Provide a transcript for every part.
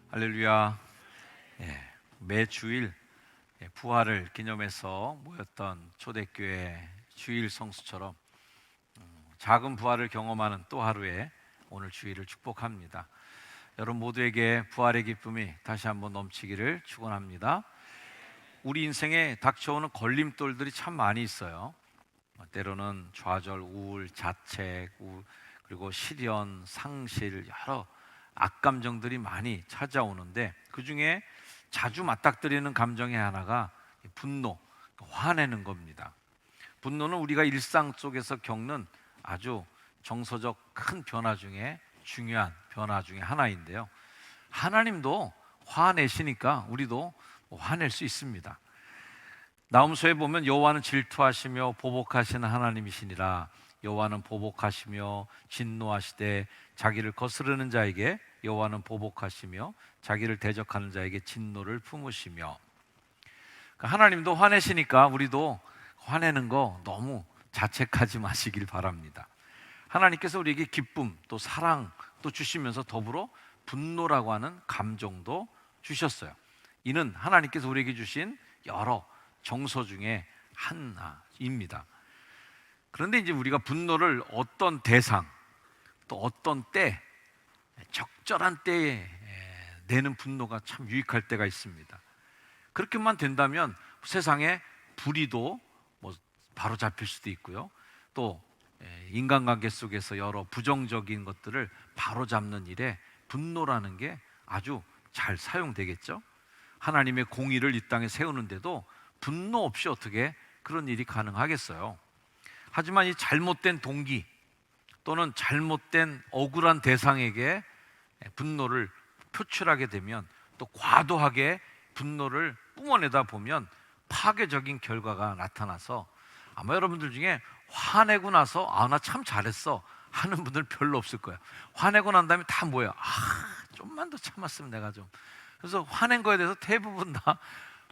할렐루야. 매 주일 부활을 기념해서 모였던 초대교회 주일 성수처럼 작은 부활을 경험하는 또 하루의 오늘 주일을 축복합니다. 여러분 모두에게 부활의 기쁨이 다시 한번 넘치기를 축원합니다. 우리 인생에 닥쳐오는 걸림돌들이 참 많이 있어요. 때로는 좌절, 우울, 자책, 그리고 시련, 상실, 여러 악감정들이 많이 찾아오는데 그 중에 자주 맞닥뜨리는 감정의 하나가 분노, 화내는 겁니다. 분노는 우리가 일상 속에서 겪는 아주 정서적 큰 변화 중에 중요한 변화 중에 하나인데요. 하나님도 화내시니까 우리도 화낼 수 있습니다. 나훔소에 보면 여호와는 질투하시며 보복하시는 하나님이시니라. 여호와는 보복하시며 진노하시되 자기를 거스르는 자에게 여호와는 보복하시며 자기를 대적하는 자에게 진노를 품으시며. 하나님도 화내시니까 우리도 화내는 거 너무 자책하지 마시길 바랍니다. 하나님께서 우리에게 기쁨 또 사랑 또 주시면서 더불어 분노라고 하는 감정도 주셨어요. 이는 하나님께서 우리에게 주신 여러 정서 중에 하나입니다. 그런데 이제 우리가 분노를 어떤 대상 또 어떤 때, 적절한 때에 내는 분노가 참 유익할 때가 있습니다. 그렇게만 된다면 세상에 불의도 바로 잡힐 수도 있고요. 또 인간관계 속에서 여러 부정적인 것들을 바로 잡는 일에 분노라는 게 아주 잘 사용되겠죠. 하나님의 공의를 이 땅에 세우는데도 분노 없이 어떻게 그런 일이 가능하겠어요? 하지만 이 잘못된 동기 또는 잘못된 억울한 대상에게 분노를 표출하게 되면 또 과도하게 분노를 뿜어내다 보면 파괴적인 결과가 나타나서 아마 여러분들 중에 화내고 나서 나 참 잘했어 하는 분들 별로 없을 거예요. 화내고 난 다음에 다 뭐예요? 좀만 더 참았으면 내가 좀. 그래서 화낸 거에 대해서 대부분 다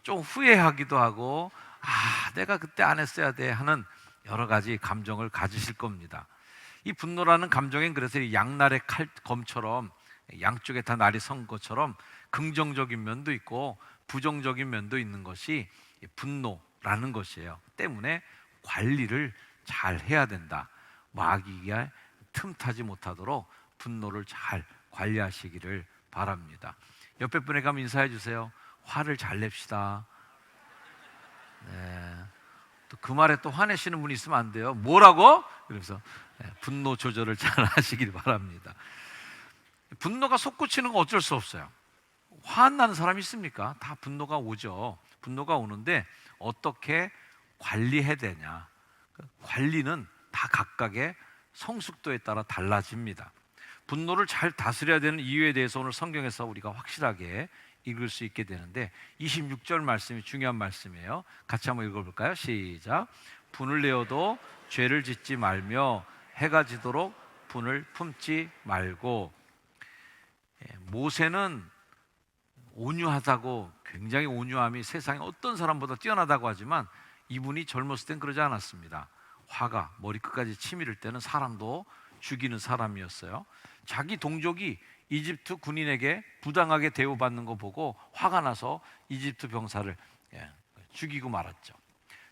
좀 후회하기도 하고 내가 그때 안 했어야 돼 하는 여러 가지 감정을 가지실 겁니다. 이 분노라는 감정엔 그래서 이 양날의 검처럼 양쪽에 다 날이 선 것처럼 긍정적인 면도 있고 부정적인 면도 있는 것이 분노라는 것이에요. 때문에 관리를 잘 해야 된다. 마귀가 틈타지 못하도록 분노를 잘 관리하시기를 바랍니다. 옆에 분에게 한번 인사해 주세요. 화를 잘 냅시다. 네. 또 그 말에 또 화내시는 분이 있으면 안 돼요. 뭐라고? 그래서 분노 조절을 잘 하시길 바랍니다. 분노가 솟구치는 건 어쩔 수 없어요. 화나는 사람이 있습니까? 다 분노가 오죠. 분노가 오는데 어떻게 관리해야 되냐? 관리는 다 각각의 성숙도에 따라 달라집니다. 분노를 잘 다스려야 되는 이유에 대해서 오늘 성경에서 우리가 확실하게 읽을 수 있게 되는데 26절 말씀이 중요한 말씀이에요. 같이 한번 읽어볼까요? 시작. 분을 내어도 죄를 짓지 말며 해가 지도록 분을 품지 말고. 모세는 온유하다고, 굉장히 온유함이 세상에 어떤 사람보다 뛰어나다고 하지만 이분이 젊었을 땐 그러지 않았습니다. 화가 머리끝까지 치밀을 때는 사람도 죽이는 사람이었어요. 자기 동족이 이집트 군인에게 부당하게 대우받는 거 보고 화가 나서 이집트 병사를 죽이고 말았죠.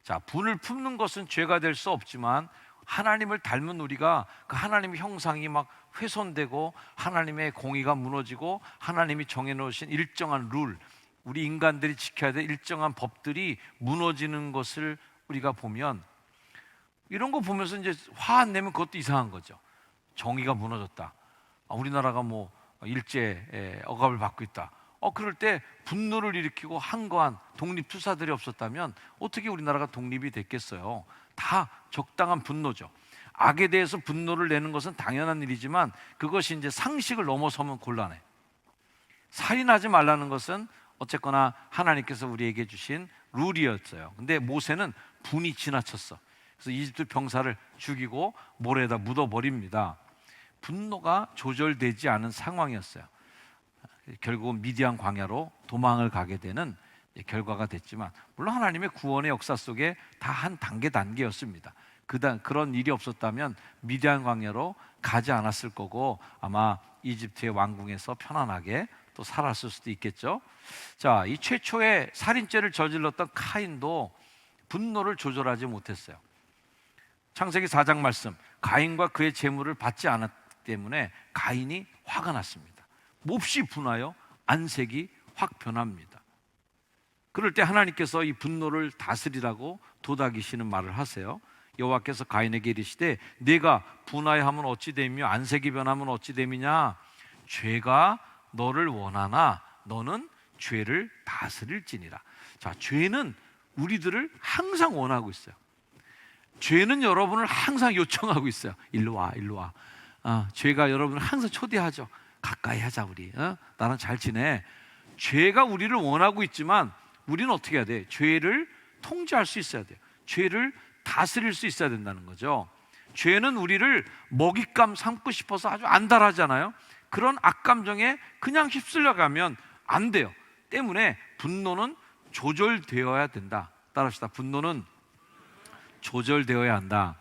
자, 분을 품는 것은 죄가 될 수 없지만 하나님을 닮은 우리가 그 하나님의 형상이 막 훼손되고 하나님의 공의가 무너지고 하나님이 정해놓으신 일정한 룰, 우리 인간들이 지켜야 될 일정한 법들이 무너지는 것을 우리가 보면, 이런 거 보면서 이제 화 안 내면 그것도 이상한 거죠. 정의가 무너졌다. 우리나라가 일제 억압을 받고 있다. 그럴 때 분노를 일으키고 한거한 독립투사들이 없었다면 어떻게 우리나라가 독립이 됐겠어요? 다 적당한 분노죠. 악에 대해서 분노를 내는 것은 당연한 일이지만 그것이 이제 상식을 넘어서면 곤란해. 살인하지 말라는 것은 어쨌거나 하나님께서 우리에게 주신 룰이었어요. 근데 모세는 분이 지나쳤어. 그래서 이집트 병사를 죽이고 모래에다 묻어버립니다. 분노가 조절되지 않은 상황이었어요. 결국은 미디안 광야로 도망을 가게 되는 결과가 됐지만, 물론 하나님의 구원의 역사 속에 다 한 단계였습니다. 그런 일이 없었다면 미디안 광야로 가지 않았을 거고 아마 이집트의 왕궁에서 편안하게 또 살았을 수도 있겠죠. 자, 이 최초의 살인죄를 저질렀던 카인도 분노를 조절하지 못했어요. 창세기 4장 말씀, 가인과 그의 재물을 받지 않았기 때문에 가인이 화가 났습니다. 몹시 분하여 안색이 확 변합니다. 그럴 때 하나님께서 이 분노를 다스리라고 도닥이시는 말을 하세요. 여호와께서 가인에게 이르시되 네가 분하여하면 어찌 되며 안색이 변하면 어찌 됨이냐. 죄가 너를 원하나 너는 죄를 다스릴지니라. 자, 죄는 우리들을 항상 원하고 있어요. 죄는 여러분을 항상 요청하고 있어요. 일로 와, 일로 와. 죄가 여러분을 항상 초대하죠. 가까이 하자 우리. 나랑 잘 지내. 죄가 우리를 원하고 있지만 우리는 어떻게 해야 돼? 죄를 통제할 수 있어야 돼요. 죄를 다스릴 수 있어야 된다는 거죠. 죄는 우리를 먹잇감 삼고 싶어서 아주 안달하잖아요. 그런 악감정에 그냥 휩쓸려가면 안 돼요. 때문에 분노는 조절되어야 된다. 따라합시다. 분노는 조절되어야 한다.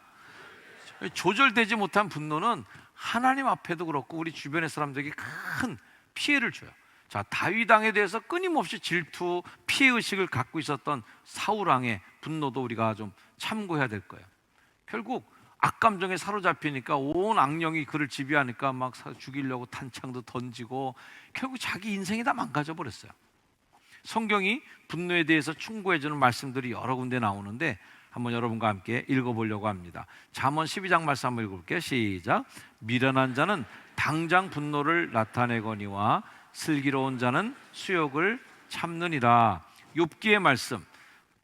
조절되지 못한 분노는 하나님 앞에도 그렇고 우리 주변의 사람들에게 큰 피해를 줘요. 자, 다윗 왕에 대해서 끊임없이 질투, 피해의식을 갖고 있었던 사울 왕의 분노도 우리가 좀 참고해야 될 거예요. 결국 악감정에 사로잡히니까 온 악령이 그를 지배하니까 막 죽이려고 탄창도 던지고 결국 자기 인생이 다 망가져 버렸어요. 성경이 분노에 대해서 충고해주는 말씀들이 여러 군데 나오는데 한번 여러분과 함께 읽어보려고 합니다. 잠언 12장 말씀 한번 읽어볼게요. 시작. 미련한 자는 당장 분노를 나타내거니와 슬기로운 자는 수욕을 참느니라. 욥기의 말씀,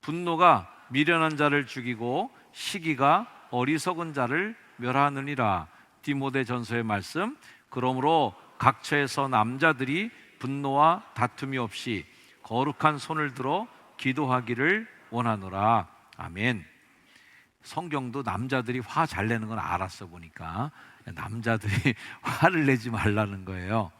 분노가 미련한 자를 죽이고 시기가 어리석은 자를 멸하느니라. 디모데 전서의 말씀, 그러므로 각처에서 남자들이 분노와 다툼이 없이 거룩한 손을 들어 기도하기를 원하노라. 아멘. 성경도 남자들이 화 잘 내는 건 알았어 보니까 남자들이 화를 내지 말라는 거예요.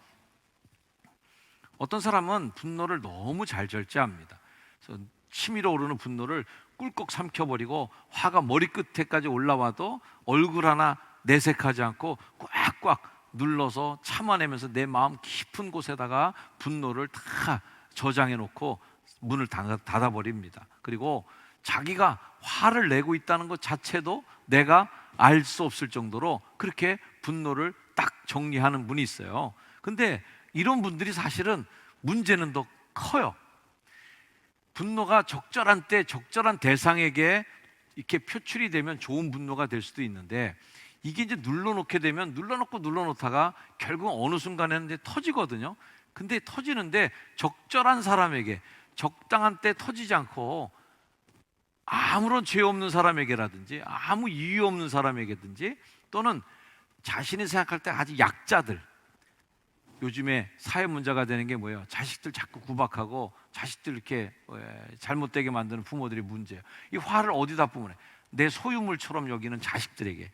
어떤 사람은 분노를 너무 잘 절제합니다. 그래서 치밀어 오르는 분노를 꿀꺽 삼켜버리고 화가 머리끝에까지 올라와도 얼굴 하나 내색하지 않고 꽉꽉 눌러서 참아내면서 내 마음 깊은 곳에다가 분노를 다 저장해 놓고 문을 닫아버립니다. 그리고 자기가 화를 내고 있다는 것 자체도 내가 알 수 없을 정도로 그렇게 분노를 딱 정리하는 분이 있어요. 근데 이런 분들이 사실은 문제는 더 커요. 분노가 적절한 때 적절한 대상에게 이렇게 표출이 되면 좋은 분노가 될 수도 있는데 이게 이제 눌러놓게 되면 눌러놓다가 결국 어느 순간에는 이제 터지거든요. 근데 터지는데 적절한 사람에게 적당한 때 터지지 않고 아무런 죄 없는 사람에게라든지 아무 이유 없는 사람에게든지 또는 자신이 생각할 때 아주 약자들, 요즘에 사회 문제가 되는 게 뭐예요? 자식들 자꾸 구박하고 자식들 이렇게 잘못되게 만드는 부모들이 문제예요. 이 화를 어디다 뿜으래? 내 소유물처럼 여기는 자식들에게,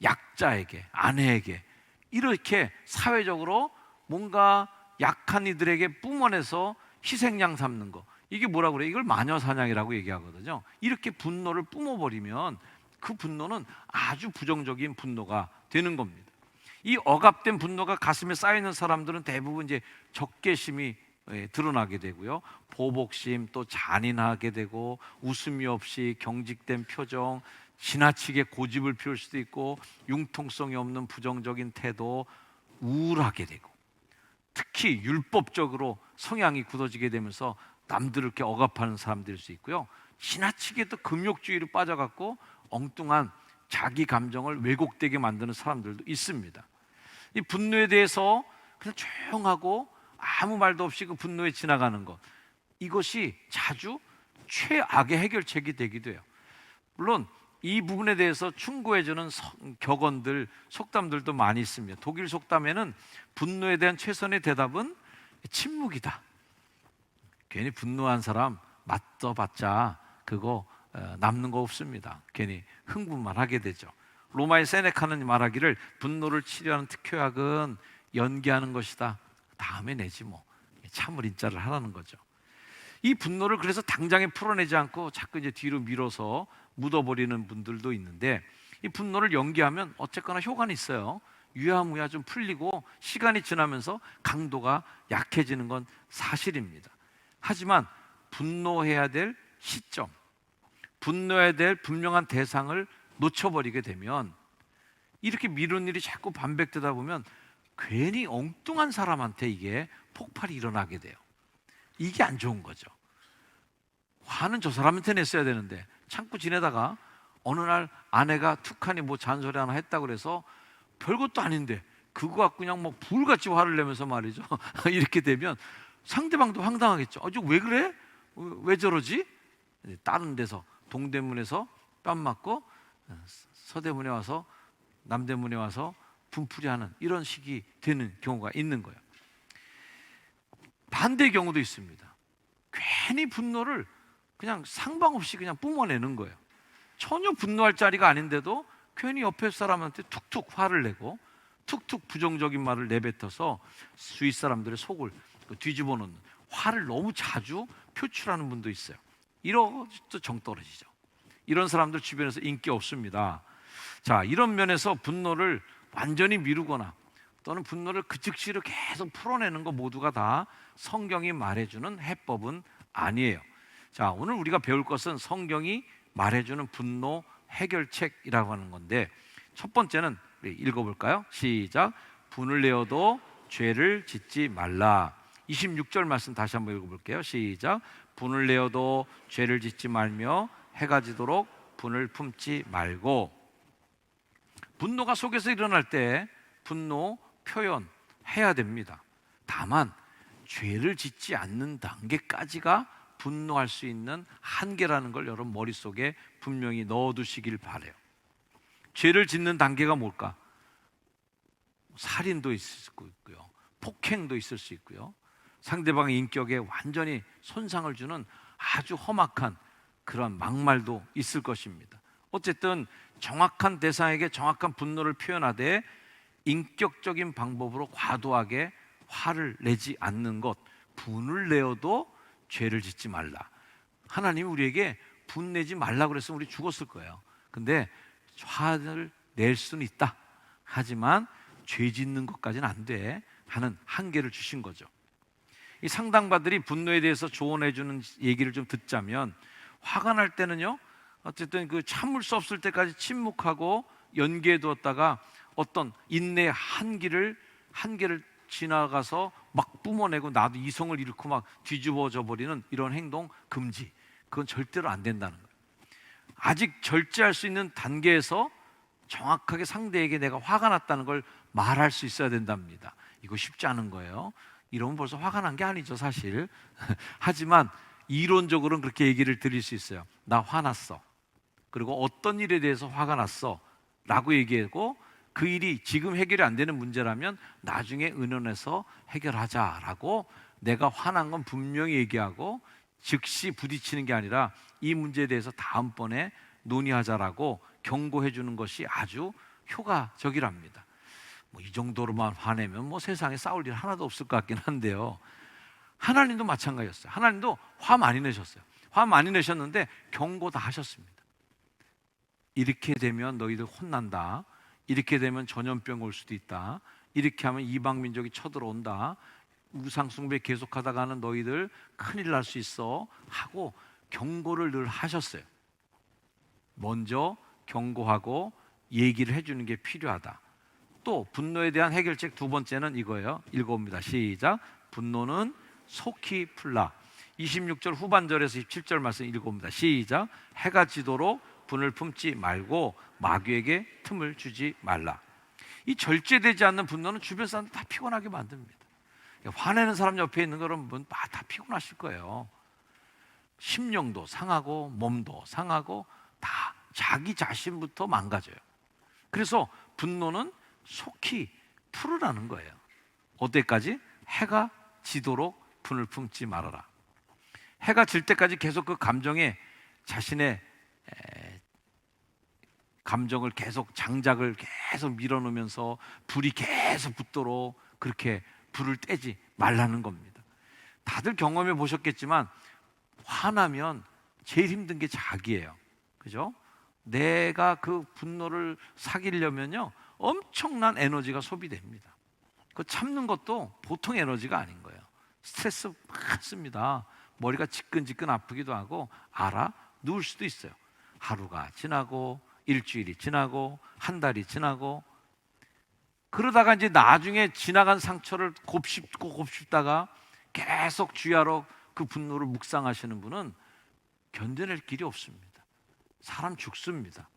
약자에게, 아내에게 이렇게 사회적으로 뭔가 약한 이들에게 뿜어내서 희생양 삼는 거, 이게 뭐라고 그래? 이걸 마녀사냥이라고 얘기하거든요. 이렇게 분노를 뿜어버리면 그 분노는 아주 부정적인 분노가 되는 겁니다. 이 억압된 분노가 가슴에 쌓이는 사람들은 대부분 이제 적개심이 드러나게 되고요, 보복심, 또 잔인하게 되고 웃음이 없이 경직된 표정, 지나치게 고집을 피울 수도 있고 융통성이 없는 부정적인 태도, 우울하게 되고 특히 율법적으로 성향이 굳어지게 되면서 남들을 이렇게 억압하는 사람들일 수 있고요, 지나치게 또 금욕주의로 빠져갖고 엉뚱한 자기 감정을 왜곡되게 만드는 사람들도 있습니다. 이 분노에 대해서 그냥 조용하고 아무 말도 없이 그 분노에 지나가는 것, 이것이 자주 최악의 해결책이 되기도 해요. 물론 이 부분에 대해서 충고해주는 격언들, 속담들도 많이 있습니다. 독일 속담에는 분노에 대한 최선의 대답은 침묵이다. 괜히 분노한 사람 맞서봤자 그거 남는 거 없습니다. 괜히 흥분만 하게 되죠. 로마의 세네카는 말하기를 분노를 치료하는 특효약은 연기하는 것이다. 다음에 내지 뭐. 참을 인자를 하라는 거죠. 이 분노를 그래서 당장에 풀어내지 않고 자꾸 이제 뒤로 밀어서 묻어버리는 분들도 있는데, 이 분노를 연기하면 어쨌거나 효과는 있어요. 유야무야 좀 풀리고 시간이 지나면서 강도가 약해지는 건 사실입니다. 하지만 분노해야 될 시점, 분노해야 될 분명한 대상을 놓쳐버리게 되면, 이렇게 미룬 일이 자꾸 반복되다 보면 괜히 엉뚱한 사람한테 이게 폭발이 일어나게 돼요. 이게 안 좋은 거죠. 화는 저 사람한테 냈어야 되는데 참고 지내다가 어느 날 아내가 툭하니 뭐 잔소리 하나 했다고 그래서 별것도 아닌데 그거 갖고 그냥 뭐 불같이 화를 내면서 말이죠. 이렇게 되면 상대방도 황당하겠죠. 왜 그래? 왜 저러지? 다른 데서, 동대문에서 뺨 맞고 서대문에 와서, 남대문에 와서 분풀이하는 이런 식이 되는 경우가 있는 거예요. 반대의 경우도 있습니다. 괜히 분노를 그냥 상방 없이 그냥 뿜어내는 거예요. 전혀 분노할 자리가 아닌데도 괜히 옆에 사람한테 툭툭 화를 내고 툭툭 부정적인 말을 내뱉어서 주위 사람들의 속을 뒤집어 놓는, 화를 너무 자주 표출하는 분도 있어요. 이러도 정 떨어지죠. 이런 사람들 주변에서 인기 없습니다. 자, 이런 면에서 분노를 완전히 미루거나 또는 분노를 그 즉시로 계속 풀어내는 거 모두가 다 성경이 말해주는 해법은 아니에요. 자, 오늘 우리가 배울 것은 성경이 말해주는 분노 해결책이라고 하는 건데, 첫 번째는 읽어볼까요? 시작. 분을 내어도 죄를 짓지 말라. 26절 말씀 다시 한번 읽어볼게요. 시작. 분을 내어도 죄를 짓지 말며 해가 지도록 분을 품지 말고. 분노가 속에서 일어날 때 분노 표현해야 됩니다. 다만 죄를 짓지 않는 단계까지가 분노할 수 있는 한계라는 걸 여러분 머릿속에 분명히 넣어두시길 바라요. 죄를 짓는 단계가 뭘까? 살인도 있을 수 있고요, 폭행도 있을 수 있고요, 상대방의 인격에 완전히 손상을 주는 아주 험악한 그런 막말도 있을 것입니다. 어쨌든 정확한 대상에게 정확한 분노를 표현하되 인격적인 방법으로 과도하게 화를 내지 않는 것, 분을 내어도 죄를 짓지 말라. 하나님이 우리에게 분 내지 말라고 그랬으면 우리 죽었을 거예요. 근데 화를 낼 수는 있다. 하지만 죄 짓는 것까지는 안 돼 하는 한계를 주신 거죠. 이 상담가들이 분노에 대해서 조언해 주는 얘기를 좀 듣자면, 화가 날 때는요, 어쨌든 그 참을 수 없을 때까지 침묵하고 연기해 두었다가 어떤 인내의 한계를 지나가서 막 뿜어내고 나도 이성을 잃고 막 뒤집어져 버리는 이런 행동 금지. 그건 절대로 안 된다는 거예요. 아직 절제할 수 있는 단계에서 정확하게 상대에게 내가 화가 났다는 걸 말할 수 있어야 된답니다. 이거 쉽지 않은 거예요. 이러면 벌써 화가 난 게 아니죠, 사실. 하지만 이론적으로는 그렇게 얘기를 드릴 수 있어요. 나 화났어. 그리고 어떤 일에 대해서 화가 났어 라고 얘기하고, 그 일이 지금 해결이 안 되는 문제라면 나중에 의논해서 해결하자라고, 내가 화난 건 분명히 얘기하고 즉시 부딪히는 게 아니라 이 문제에 대해서 다음번에 논의하자라고 경고해 주는 것이 아주 효과적이랍니다. 이 정도로만 화내면 세상에 싸울 일 하나도 없을 것 같긴 한데요, 하나님도 마찬가지였어요. 하나님도 화 많이 내셨어요. 화 많이 내셨는데 경고 다 하셨습니다. 이렇게 되면 너희들 혼난다. 이렇게 되면 전염병 올 수도 있다. 이렇게 하면 이방 민족이 쳐들어온다. 우상 숭배 계속하다가는 너희들 큰일 날 수 있어 하고 경고를 늘 하셨어요. 먼저 경고하고 얘기를 해주는 게 필요하다. 또 분노에 대한 해결책 두 번째는 이거예요. 읽어봅니다. 시작. 분노는 속히 풀라. 26절 후반절에서 27절 말씀 읽어봅니다. 시작. 해가 지도록 분을 품지 말고 마귀에게 틈을 주지 말라. 이 절제되지 않는 분노는 주변 사람들 다 피곤하게 만듭니다. 화내는 사람 옆에 있는 거는 다 피곤하실 거예요. 심령도 상하고 몸도 상하고 다 자기 자신부터 망가져요. 그래서 분노는 속히 풀으라는 거예요. 어때까지? 해가 지도록 분을 품지 말아라. 해가 질 때까지 계속 그 감정에 자신의 감정을 계속, 장작을 계속 밀어놓으면서 불이 계속 붙도록 그렇게 불을 떼지 말라는 겁니다. 다들 경험해 보셨겠지만 화나면 제일 힘든 게 자기예요. 그죠? 내가 그 분노를 사귀려면요 엄청난 에너지가 소비됩니다. 그 참는 것도 보통 에너지가 아닌 거예요. 스트레스 많습니다. 머리가 지끈지끈 아프기도 하고 누울 수도 있어요. 하루가 지나고 일주일이 지나고 한 달이 지나고, 그러다가 이제 나중에 지나간 상처를 곱씹다가 계속 주야로 그 분노를 묵상하시는 분은 견뎌낼 길이 없습니다. 사람 죽습니다.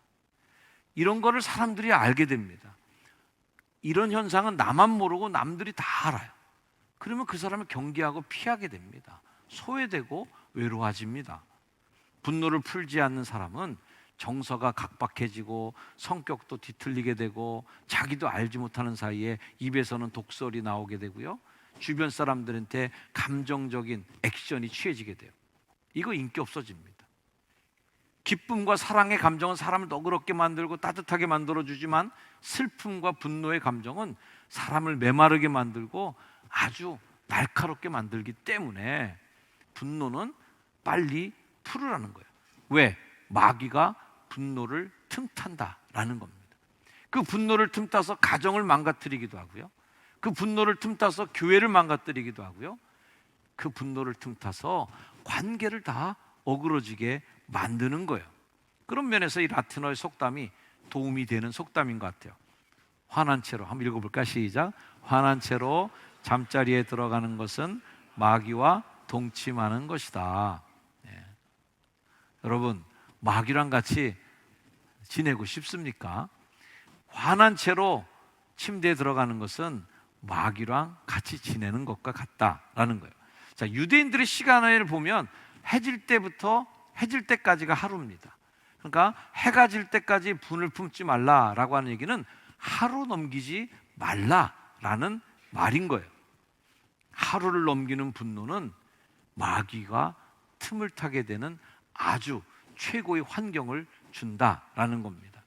이런 거를 사람들이 알게 됩니다. 이런 현상은 나만 모르고 남들이 다 알아요. 그러면 그 사람을 경계하고 피하게 됩니다. 소외되고 외로워집니다. 분노를 풀지 않는 사람은 정서가 각박해지고 성격도 뒤틀리게 되고 자기도 알지 못하는 사이에 입에서는 독설이 나오게 되고요, 주변 사람들한테 감정적인 액션이 취해지게 돼요. 이거 인기 없어집니다. 기쁨과 사랑의 감정은 사람을 너그럽게 만들고 따뜻하게 만들어주지만 슬픔과 분노의 감정은 사람을 메마르게 만들고 아주 날카롭게 만들기 때문에 분노는 빨리 풀으라는 거예요. 왜? 마귀가 분노를 틈탄다라는 겁니다. 그 분노를 틈타서 가정을 망가뜨리기도 하고요, 그 분노를 틈타서 교회를 망가뜨리기도 하고요, 그 분노를 틈타서 관계를 다 어그러지게 만드는 거예요. 그런 면에서 이 라틴어의 속담이 도움이 되는 속담인 것 같아요. 화난 채로, 한번 읽어볼까? 시작. 화난 채로 잠자리에 들어가는 것은 마귀와 동침하는 것이다. 네. 여러분, 마귀랑 같이 지내고 싶습니까? 화난 채로 침대에 들어가는 것은 마귀랑 같이 지내는 것과 같다라는 거예요. 자, 유대인들의 시간을 보면 해질 때까지가 하루입니다. 그러니까 해가 질 때까지 분을 품지 말라라고 하는 얘기는 하루 넘기지 말라라는 말인 거예요. 하루를 넘기는 분노는 마귀가 틈을 타게 되는 아주 최고의 환경을 준다라는 겁니다.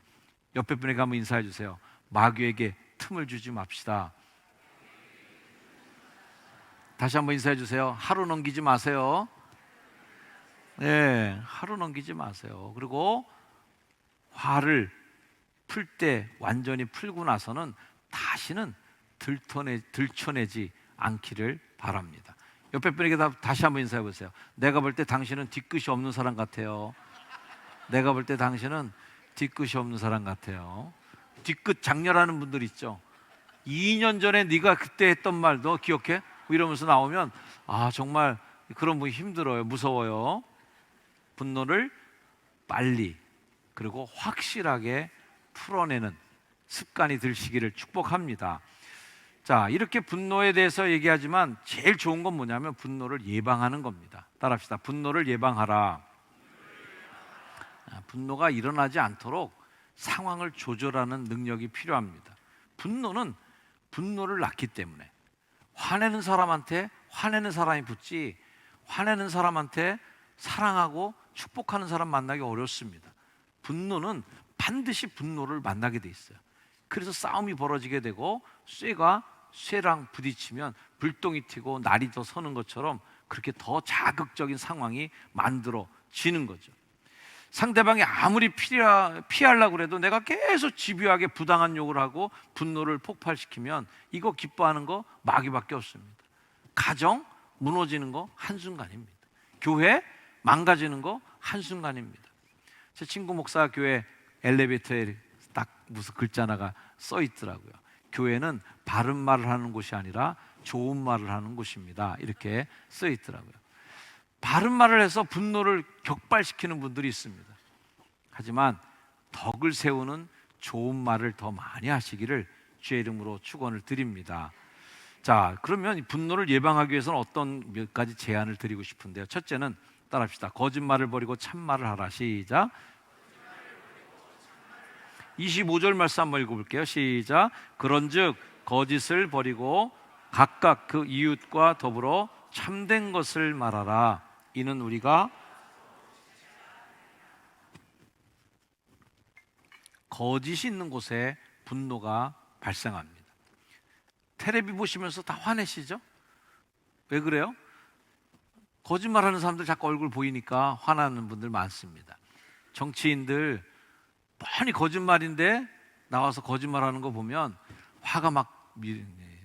옆에 분에게 한번 인사해 주세요. 마귀에게 틈을 주지 맙시다. 다시 한번 인사해 주세요. 하루 넘기지 마세요. 네, 하루 넘기지 마세요. 그리고 화를 풀 때 완전히 풀고 나서는 다시는 들춰내지 않기를 바랍니다. 옆에 분에게 다시 한번 인사해 보세요. 내가 볼 때 당신은 뒤끝이 없는 사람 같아요. 내가 볼 때 당신은 뒤끝이 없는 사람 같아요. 뒤끝 장렬하는 분들 있죠. 2년 전에 네가 그때 했던 말 너 기억해? 이러면서 나오면 정말 그런 분이 힘들어요. 무서워요. 분노를 빨리 그리고 확실하게 풀어내는 습관이 들시기를 축복합니다. 자, 이렇게 분노에 대해서 얘기하지만 제일 좋은 건 뭐냐면 분노를 예방하는 겁니다. 따라합시다. 분노를 예방하라. 분노가 일어나지 않도록 상황을 조절하는 능력이 필요합니다. 분노는 분노를 낳기 때문에 화내는 사람한테 화내는 사람이 붙지, 화내는 사람한테 사랑하고 축복하는 사람 만나기 어렵습니다. 분노는 반드시 분노를 만나게 돼 있어요. 그래서 싸움이 벌어지게 되고 쇠가 쇠랑 부딪히면 불똥이 튀고 날이 더 서는 것처럼 그렇게 더 자극적인 상황이 만들어지는 거죠. 상대방이 아무리 피하려고 해도 내가 계속 집요하게 부당한 욕을 하고 분노를 폭발시키면 이거 기뻐하는 거 마귀밖에 없습니다. 가정 무너지는 거 한순간입니다. 교회 망가지는 거 한순간입니다. 제 친구 목사 교회 엘리베이터에 딱 무슨 글자 하나가 써 있더라고요. 교회는 바른 말을 하는 곳이 아니라 좋은 말을 하는 곳입니다. 이렇게 써 있더라고요. 바른 말을 해서 분노를 격발시키는 분들이 있습니다. 하지만 덕을 세우는 좋은 말을 더 많이 하시기를 주의 이름으로 축원을 드립니다. 자, 그러면 분노를 예방하기 위해서는 어떤 몇 가지 제안을 드리고 싶은데요. 첫째는 따라합시다. 거짓말을 버리고 참말을 하라. 시작. 25절 말씀 한번 읽어볼게요. 시작. 그런즉 거짓을 버리고 각각 그 이웃과 더불어 참된 것을 말하라. 이는 우리가 거짓이 있는 곳에 분노가 발생합니다. 텔레비 보시면서 다 화내시죠? 왜 그래요? 거짓말하는 사람들 자꾸 얼굴 보이니까 화나는 분들 많습니다. 정치인들 뻔히 거짓말인데 나와서 거짓말하는 거 보면 화가 막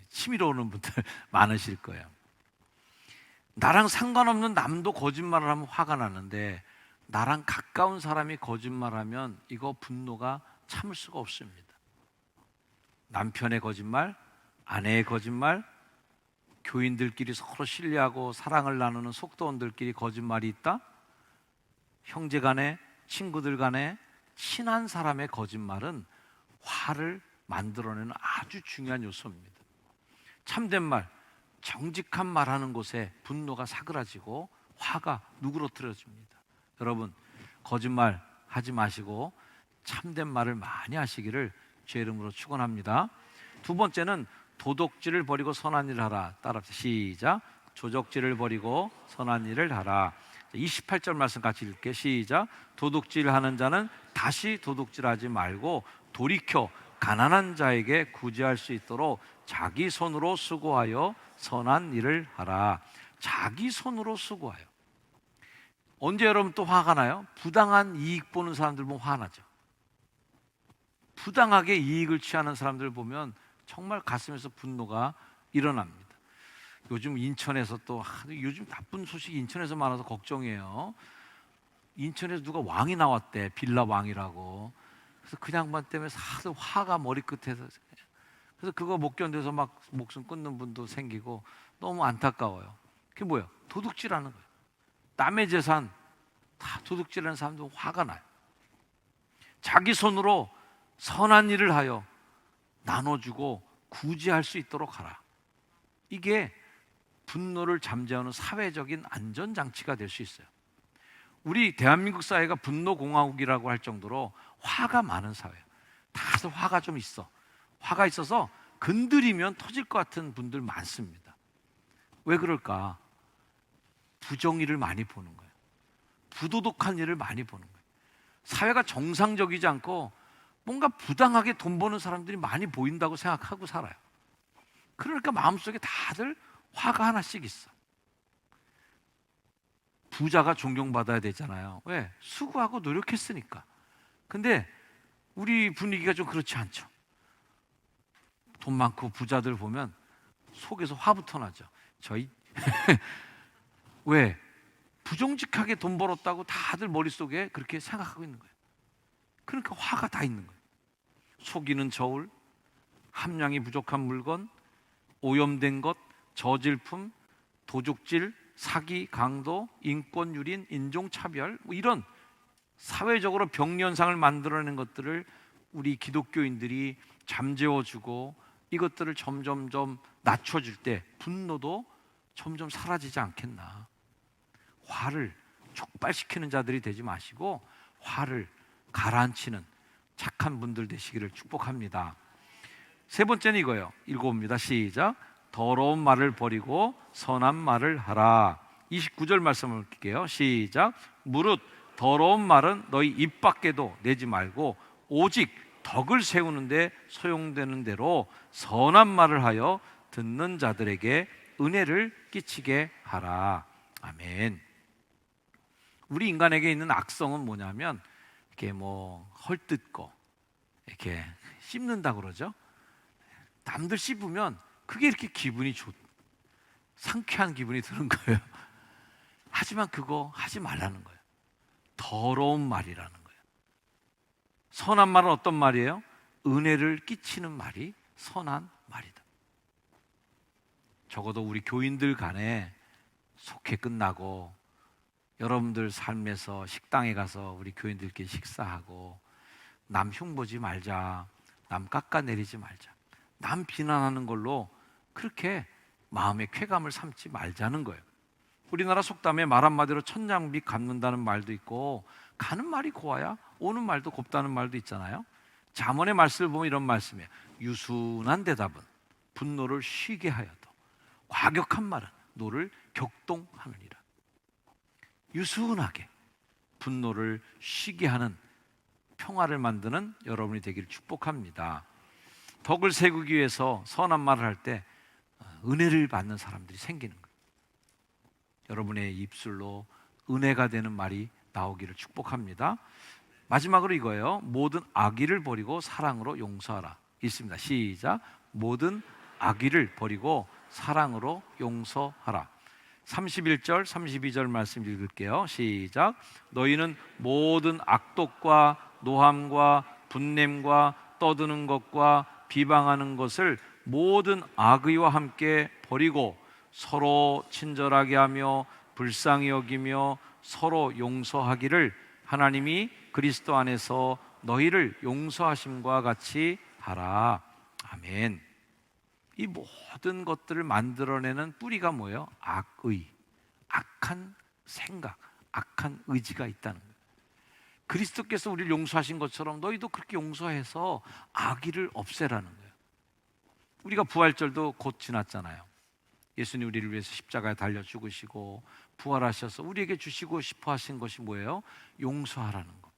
치밀어 오는 분들 많으실 거예요. 나랑 상관없는 남도 거짓말을 하면 화가 나는데 나랑 가까운 사람이 거짓말하면 이거 분노가 참을 수가 없습니다. 남편의 거짓말, 아내의 거짓말, 교인들끼리 서로 신뢰하고 사랑을 나누는 속도원들끼리 거짓말이 있다? 형제 간에, 친구들 간에, 친한 사람의 거짓말은 화를 만들어내는 아주 중요한 요소입니다. 참된 말, 정직한 말하는 곳에 분노가 사그라지고 화가 누그러뜨려집니다. 여러분, 거짓말 하지 마시고 참된 말을 많이 하시기를 주의 이름으로 축원합니다. 두 번째는 도둑질을 버리고 선한 일을 하라. 따라합시다. 시작. 조적질을 버리고 선한 일을 하라. 28절 말씀 같이 읽게. 시작. 도둑질하는 자는 다시 도둑질하지 말고 돌이켜 가난한 자에게 구제할 수 있도록 자기 손으로 수고하여 선한 일을 하라. 자기 손으로 수고하여. 언제 여러분 또 화가 나요? 부당한 이익 보는 사람들 보면 화나죠. 부당하게 이익을 취하는 사람들 보면 정말 가슴에서 분노가 일어납니다. 요즘 인천에서 또 요즘 나쁜 소식이 인천에서 많아서 걱정이에요. 인천에서 누가 왕이 나왔대. 빌라 왕이라고. 그래서 그 양반 때문에 하도 화가 머리끝에서, 그래서 그거 못 견뎌서 막 목숨 끊는 분도 생기고 너무 안타까워요. 그게 뭐예요? 도둑질하는 거예요. 남의 재산 다 도둑질하는 사람도 화가 나요. 자기 손으로 선한 일을 하여 나눠주고 구제할 수 있도록 하라. 이게 분노를 잠재우는 사회적인 안전장치가 될 수 있어요. 우리 대한민국 사회가 분노공화국이라고 할 정도로 화가 많은 사회예요. 다들 화가 좀 있어. 화가 있어서 건드리면 터질 것 같은 분들 많습니다. 왜 그럴까? 부정의를 많이 보는 거예요. 부도덕한 일을 많이 보는 거예요. 사회가 정상적이지 않고 뭔가 부당하게 돈 버는 사람들이 많이 보인다고 생각하고 살아요. 그러니까 마음속에 다들 화가 하나씩 있어. 부자가 존경받아야 되잖아요. 왜? 수고하고 노력했으니까. 근데 우리 분위기가 좀 그렇지 않죠. 돈 많고 부자들 보면 속에서 화부터 나죠. 저희 왜? 부정직하게 돈 벌었다고 다들 머릿속에 그렇게 생각하고 있는 거예요. 그러니까 화가 다 있는 거예요. 속이는 저울, 함량이 부족한 물건, 오염된 것, 저질품, 도둑질, 사기, 강도, 인권유린, 인종차별, 이런 사회적으로 병리현상을 만들어내는 것들을 우리 기독교인들이 잠재워주고 이것들을 점점점 낮춰줄 때 분노도 점점 사라지지 않겠나. 화를 촉발시키는 자들이 되지 마시고 화를 가라앉히는 착한 분들 되시기를 축복합니다. 세 번째는 이거예요. 읽어봅니다. 시작. 더러운 말을 버리고 선한 말을 하라. 29절 말씀을 읽게요. 시작. 무릇 더러운 말은 너희 입 밖에도 내지 말고 오직 덕을 세우는데 소용되는 대로 선한 말을 하여 듣는 자들에게 은혜를 끼치게 하라. 아멘. 우리 인간에게 있는 악성은 뭐냐면 이렇게 헐뜯고 이렇게 씹는다 그러죠. 남들 씹으면 그게 이렇게 기분이 상쾌한 기분이 드는 거예요. 하지만 그거 하지 말라는 거예요. 더러운 말이라는 거예요. 선한 말은 어떤 말이에요? 은혜를 끼치는 말이 선한 말이다. 적어도 우리 교인들 간에 속회 끝나고 여러분들 삶에서 식당에 가서 우리 교인들끼리 식사하고 남 흉보지 말자, 남 깎아내리지 말자, 남 비난하는 걸로 그렇게 마음의 쾌감을 삼지 말자는 거예요. 우리나라 속담에 말 한마디로 천냥빚 갚는다는 말도 있고 가는 말이 고와야 오는 말도 곱다는 말도 있잖아요. 잠언의 말씀을 보면 이런 말씀이에요. 유순한 대답은 분노를 쉬게 하여도 과격한 말은 노를 격동하느니라. 유순하게 분노를 쉬게 하는 평화를 만드는 여러분이 되기를 축복합니다. 덕을 세우기 위해서 선한 말을 할 때 은혜를 받는 사람들이 생기는 거예요. 여러분의 입술로 은혜가 되는 말이 나오기를 축복합니다. 마지막으로 이거예요. 모든 악의를 버리고 사랑으로 용서하라. 있습니다. 시작. 모든 악의를 버리고 사랑으로 용서하라. 31절, 32절 말씀 읽을게요. 시작. 너희는 모든 악독과 노함과 분냄과 떠드는 것과 비방하는 것을 모든 악의와 함께 버리고 서로 친절하게 하며 불쌍히 여기며 서로 용서하기를 하나님이 그리스도 안에서 너희를 용서하심과 같이 하라. 아멘. 이 모든 것들을 만들어내는 뿌리가 뭐예요? 악의, 악한 생각, 악한 의지가 있다는 거예요. 그리스도께서 우리를 용서하신 것처럼 너희도 그렇게 용서해서 악의를 없애라는 거예요. 우리가 부활절도 곧 지났잖아요. 예수님 우리를 위해서 십자가에 달려 죽으시고 부활하셔서 우리에게 주시고 싶어 하신 것이 뭐예요? 용서하라는 것.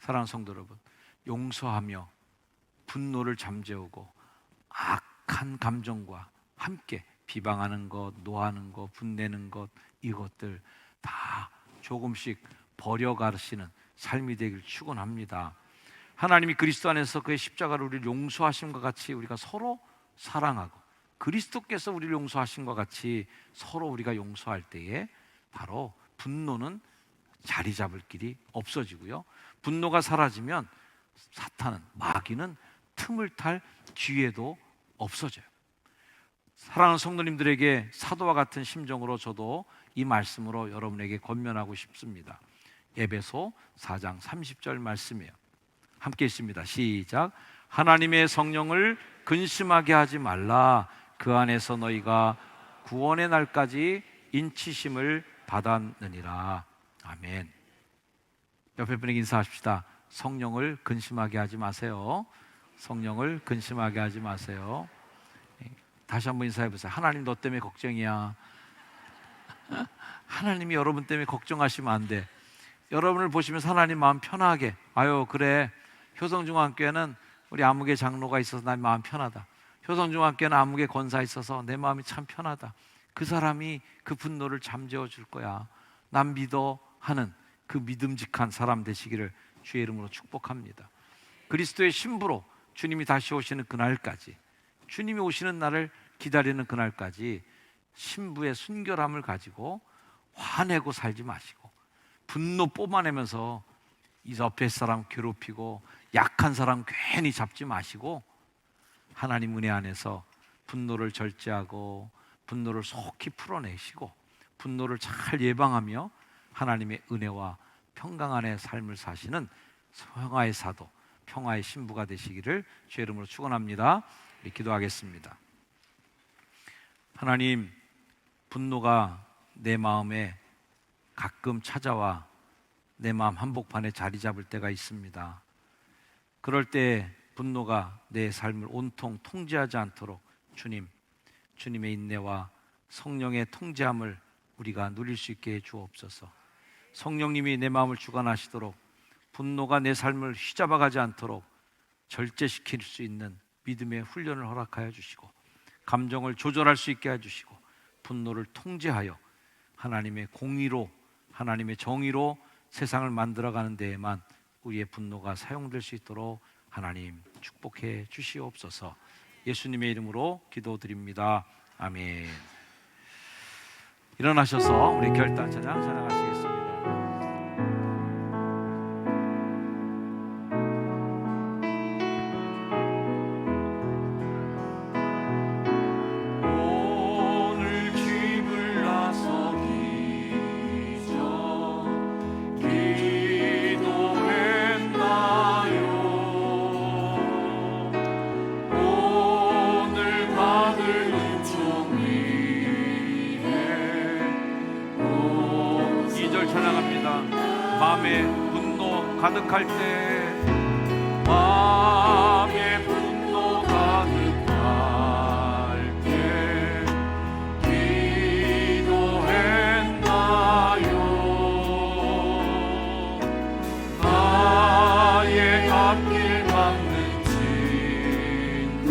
사랑하는 성도 여러분, 용서하며 분노를 잠재우고 악한 감정과 함께 비방하는 것, 노하는 것, 분내는 것, 이것들 다 조금씩 버려가시는 삶이 되길 축원합니다. 하나님이 그리스도 안에서 그의 십자가를 우리를 용서하심과 같이 우리가 서로 사랑하고 그리스도께서 우리를 용서하심과 같이 서로 우리가 용서할 때에 바로 분노는 자리 잡을 길이 없어지고요, 분노가 사라지면 사탄은, 마귀는 틈을 탈 기회도 없어져요. 사랑하는 성도님들에게 사도와 같은 심정으로 저도 이 말씀으로 여러분에게 권면하고 싶습니다. 에베소 4장 30절 말씀이에요. 함께 있습니다. 시작. 하나님의 성령을 근심하게 하지 말라. 그 안에서 너희가 구원의 날까지 인치심을 받았느니라. 아멘. 옆에 분에게 인사하십시다. 성령을 근심하게 하지 마세요. 성령을 근심하게 하지 마세요. 다시 한번 인사해 보세요. 하나님 너 때문에 걱정이야. 하나님이 여러분 때문에 걱정하시면 안 돼. 여러분을 보시면서 하나님 마음 편하게, 아유 그래, 효성중앙교회는 우리 아무개 장로가 있어서 난 마음 편하다. 효성중앙교회는 아무개 권사 있어서 내 마음이 참 편하다. 그 사람이 그 분노를 잠재워 줄 거야. 난 믿어 하는 그 믿음직한 사람 되시기를 주의 이름으로 축복합니다. 그리스도의 신부로 주님이 다시 오시는 그날까지, 주님이 오시는 날을 기다리는 그날까지 신부의 순결함을 가지고 화내고 살지 마시고 분노 뿜어내면서 이 옆에 사람 괴롭히고 약한 사람 괜히 잡지 마시고 하나님 은혜 안에서 분노를 절제하고 분노를 속히 풀어내시고 분노를 잘 예방하며 하나님의 은혜와 평강 안에 삶을 사시는 평화의 사도, 평화의 신부가 되시기를 주의 이름으로 축원합니다. 우리 기도하겠습니다. 하나님, 분노가 내 마음에 가끔 찾아와 내 마음 한복판에 자리 잡을 때가 있습니다. 그럴 때 분노가 내 삶을 온통 통제하지 않도록 주님의 인내와 성령의 통제함을 우리가 누릴 수 있게 해 주옵소서. 성령님이 내 마음을 주관하시도록 분노가 내 삶을 휘잡아가지 않도록 절제시킬 수 있는 믿음의 훈련을 허락하여 주시고 감정을 조절할 수 있게 해주시고 분노를 통제하여 하나님의 공의로, 하나님의 정의로 세상을 만들어가는 데에만 우리의 분노가 사용될 수 있도록 하나님 축복해 주시옵소서. 예수님의 이름으로 기도드립니다. 아멘. 일어나셔서 우리 결단 찬양 찬양하시겠습니다. 마음에 분노 가득할 때, 마음에 분노 가득할 때 기도했나요? 나의 앞길 막는 친구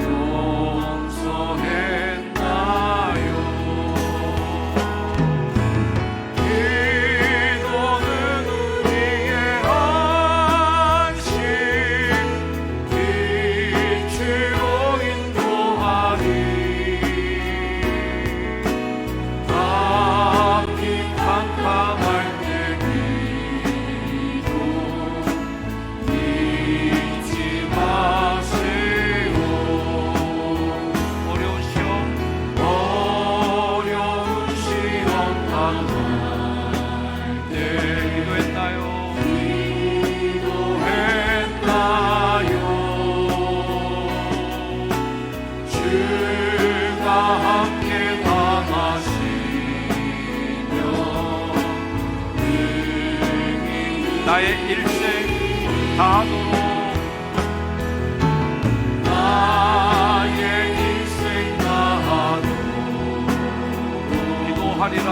용서했나요? 기도는 주가 함께 당하시며 나의 일생 다하도록 나의 일생 다하도록 기도하리라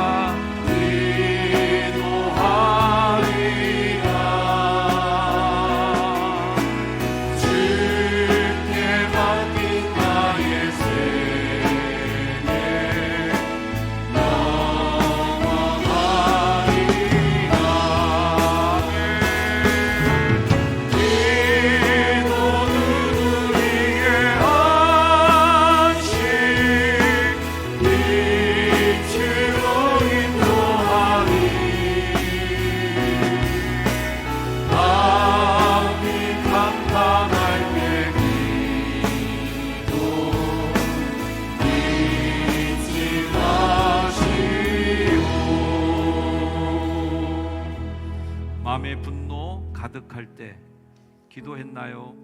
마음의 분노 가득할 때 기도했나요?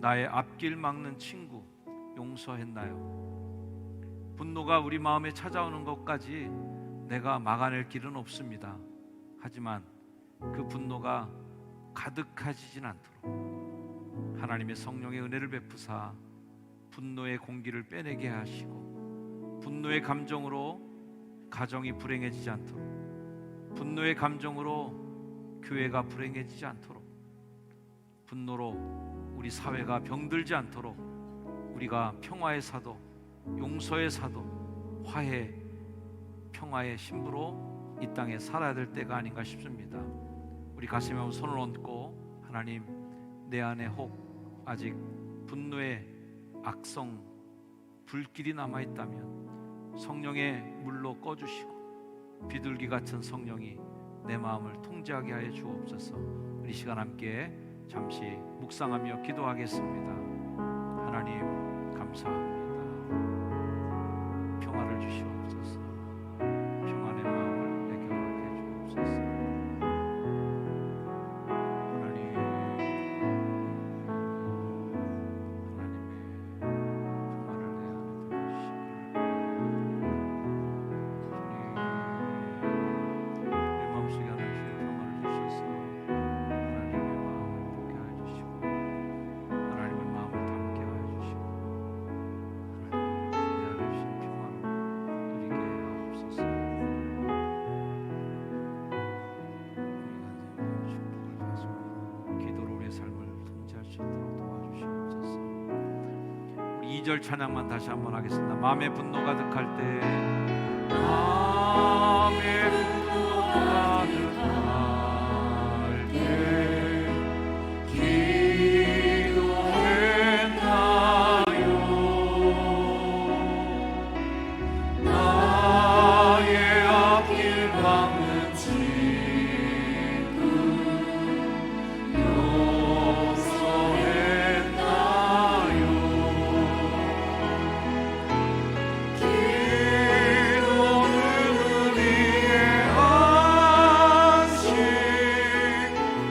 나의 앞길 막는 친구 용서했나요? 분노가 우리 마음에 찾아오는 것까지 내가 막아낼 길은 없습니다. 하지만 그 분노가 가득해지진 않도록 하나님의 성령의 은혜를 베푸사 분노의 공기를 빼내게 하시고 분노의 감정으로 가정이 불행해지지 않도록 분노의 감정으로 교회가 불행해지지 않도록 분노로 우리 사회가 병들지 않도록 우리가 평화의 사도, 용서의 사도, 화해, 평화의 신부로 이 땅에 살아야 될 때가 아닌가 싶습니다. 우리 가슴에 한번 손을 얹고 하나님, 내 안에 혹 아직 분노의 악성 불길이 남아있다면 성령의 물로 꺼주시고 비둘기 같은 성령이 내 마음을 통제하게 하여 주옵소서. 우리 시간 함께 잠시 묵상하며 기도하겠습니다. 하나님 감사합니다. 평화를 주시옵소서. 평안의 마음을 내게 허락해 주옵소서. 하나님의 평화를 내 안에 들어주시기를 우리 마음속에 하나님의 평화를 주셔서 하나님의 마음을 듣게 하여 주시고 하나님의 마음을 담게 하여 주시고 하나님 내 안에 주신 평화를 누리게 하옵소서. 우리가 축복을 받으며 기도로 우리의 삶을 통제할 수 있도록 도와주시옵소서. 우리 2절 찬양만 다시 한번 하겠습니다. 마음의 분노 가득할 때 마음의 분노 가득할 때 기도했나요? 나의 앞길 막는 친구 용서했나요? 기도는 우리의 안식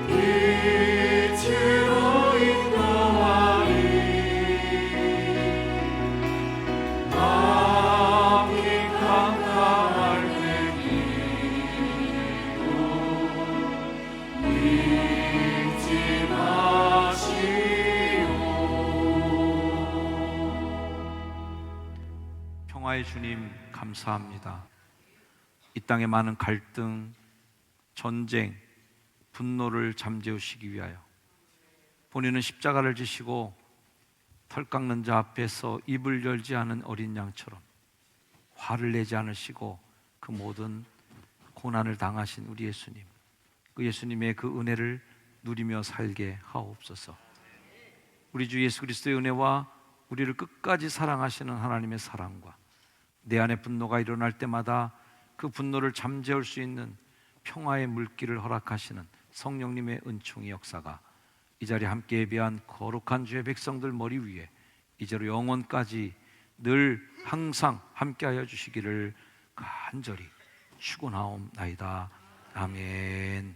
빛으로 인도하리. 마음이 캄캄할 때 기도 잊지 마시오. 평화의 주님 감사합니다. 이 땅의 많은 갈등, 전쟁, 분노를 잠재우시기 위하여 본인은 십자가를 지시고 털 깎는 자 앞에서 입을 열지 않은 어린 양처럼 화를 내지 않으시고 그 모든 고난을 당하신 우리 예수님, 그 예수님의 그 은혜를 누리며 살게 하옵소서. 우리 주 예수 그리스도의 은혜와 우리를 끝까지 사랑하시는 하나님의 사랑과 내 안에 분노가 일어날 때마다 그 분노를 잠재울 수 있는 평화의 물길을 허락하시는 성령님의 은총의 역사가 이 자리에 함께 예배한 거룩한 주의 백성들 머리 위에 이제로 영원까지 늘 항상 함께하여 주시기를 간절히 축원하옵나이다. 아멘.